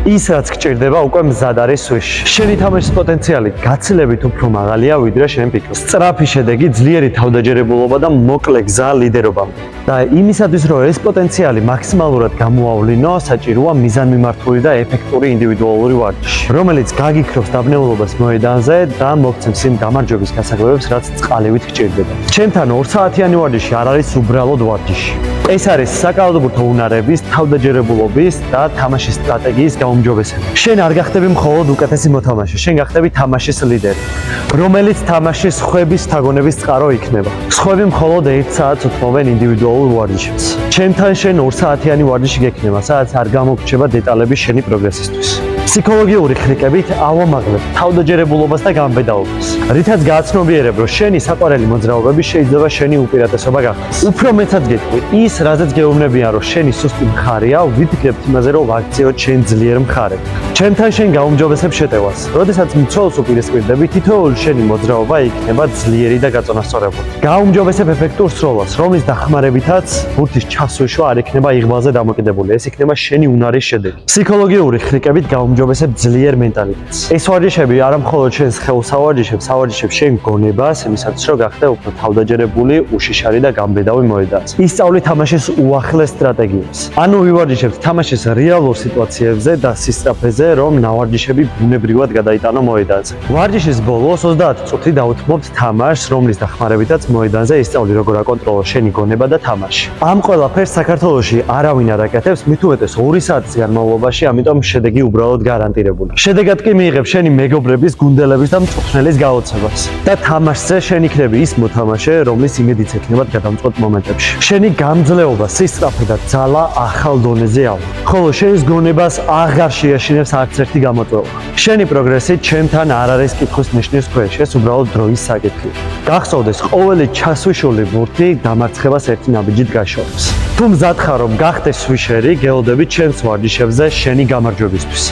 ის რაც გჭირდება უკვე მზად არის სვიში. შენი თამაშის პოტენციალი გაცილებით უფრო მაღალია ვიდრე შენ პიკს. სწრაფი შედეგი, ძლიერი თავდაჯერებულობა და მოკლე გზა ლიდერობამდე. და იმისათვის რომ ეს პოტენციალი მაქსიმალურად გამოავლინო, საჭიროა მიზანმიმართული და ეფექტური ინდივიდუალური ვარჯიში, რომელიც გაგიქრობს დაბნეულობას მოედანზე და მოგცემს იმ გამარჯვების გასაგებებს, რაც წყალივით გჭირდება. ჩემთან 2 საათიანი ვარჯიში არ არის უბრალოდ ვარჯიში. ეს არის საკალათბურთო უნარების, თავდაჯერებულობის და თამაშის სტრატეგიის გაუმჯობესება. შენ არ გახდები მხოლოდ უკეთესი მოთამაშე, შენ გახდები თამაშის ლიდერი, რომელიც თამაშის სხვების თაგონების წყარო იქნება. სხვები მხოლოდ 1 საათს უთმობენ ინდივიდუალურ ვარჯიშებს. ჩემთან შენ 2 საათიანი ვარჯიში გექნება, სადაც არ გამოგრჩება დეტალები შენი პროგრესისთვის. ფსიქოლოგიური ხრიკებით ავამაღლებ თავდაჯერებულობას და გამბედაობას, რითაც გააცნობიერებ, რომ შენი საყვარელი მოძრაობები შეიძლება შენი უპირატესობა გახდეს. უფრო მეტად გეტყვი, ის, რაზეც გეუბნებიან, რომ შენი სუსტი მხარეა, ვიფიქრებთ იმაზე, რომ ვაქციოთ შენ ძლიერ მხარებს. ჩემთან შენ გაუმჯობესებ შეტევას. როდესაც მცველს უპირისპირდები, თითოეული შენი მოძრაობა იქნება ძლიერი და გაწონასწორებული. გაუმჯობესებ ეფექტურ სროლას, რომლის დახმარებითაც ბურთის ჩასვიშვა არ იქნება იღბალზე დამოკიდებული. ეს იქნება შენი უნარის შედეგი. ფსიქოლოგიური ხრიკებით გაუმჯობესებ ძლიერ მენტალიტეტს. ეს ვარჯიშები არა მხოლოდ შენს ხელს ავარჯიშებს, ავარჯიშებს შენ გონებას, იმისათვის რომ გახდე უფრო თავდაჯერებული, უშიშარი და გამბედავი მოედანზე. ისწავლი თამაშის უახლეს სტრატეგიებს. ანუ ვივარჯიშებთ თამაშის რეალურ სიტუაციებზე და სისწრაფეზე, რომ ნავარჯიშები ბუნებრივად გადაიტანო მოედანზე. ვარჯიშის ბოლოს 30 წუთი დაუთმობთ თამაშს, რომლის დახმარებითაც მოედანზე ისწავლი როგორ აკონტროლო შენი გონება და თამაში. ამ ყველაფერს საქართველოში არავინ არ აკეთებს, მით უმეტეს 2 საათის განმავლობაში, ამიტომ შედეგი უბრალოდ გარანტირებული. შედეგად კი მიიღებ შენი მეგობრების, გუნდელების და მწვრთნელის გაოცებას. და თამაშზე შენ იქნები ის მოთამაშე, რომლის იმედიც ექნებათ გადამწყვეტ მომენტებში. შენი გამძლეობა, სისწრაფე და ძალა ახალ დონეზე ავა. ხოლო შენს გონებას აღარ შეაშინებს არც ერთი გამოწვევა. შენი პროგრესი ჩემთან არ არის კითხვის ნიშნის ქვეშ, ეს უბრალოდ დროის საკითხია. გახსოვდეს, ყოველი ჩასვიშული ბურთი დამარცხებას ერთი ნაბიჯით გაშორებს. თუ მზად ხარ, რომ გახდეს სვიშერი, გელოდები ჩემს ვარჯიშებზე შენი გამარჯვებისთვის.